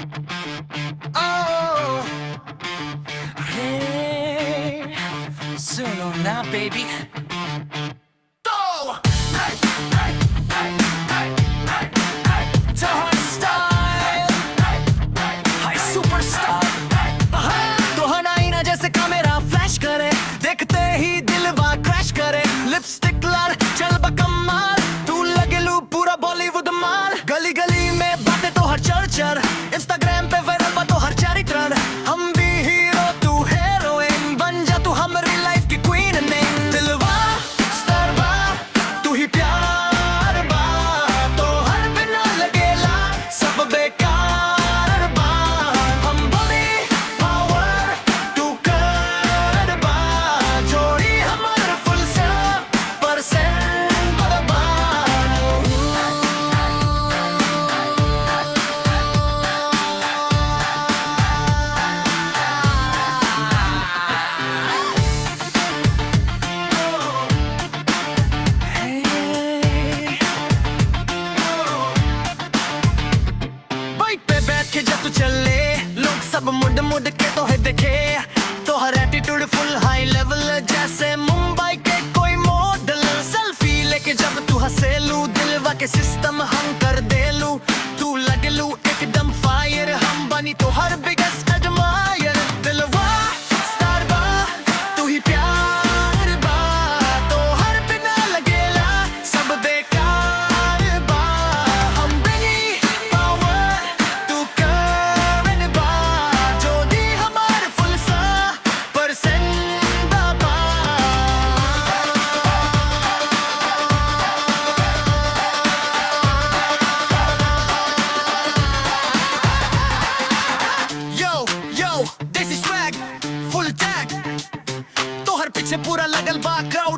Oh, hey, suno na baby. Go! Tohan style, हाय superstar. तोहना ही ना जैसे camera flash करे, देखते ही दिलवा क्रैश करे। लिपस्टिक लाल चल बकमाल, तू लगे लू पूरा बॉलीवुड माल। गली गली में बातें तो हर चर्चर, इंस्टाग्राम पे वायरल बा तो हर चरित्र। हम भी हीरो तू हीरोइन, बन जा तू हमारी लाइफ की क्वीन ने। दिलवा स्टार बा तू ही प्यार बा, तो हर बिना लगेला सब बेकार बा। हम बड़ी पावर तू कर बा, जोड़ी हमार फुल 100% बा। बाइक पे बैठ के जब तू चले, लोग सब मुड़ मुड़ के तो है देखे। तो हर एटीट्यूड फुल हाई लेवल, जैसे मुंबई के कोई मॉडल। सेल्फी लेके जब तू हंसेलू, दिलवा के सिस्टम हम कर देलू। तू लगलू एकदम फायर, हम बनी तो हर बिगेस्ट एडमायर। दिलवा स्टार बा तू ही प्यार बा, तो हर बिना लगेला सब बेकार बा। हम बनी पावर तू कर बा, जो दी हमार फुल 100% बा। Yo, देसी swag, full tag, तो हर पीछे पूरा लगल बा crowd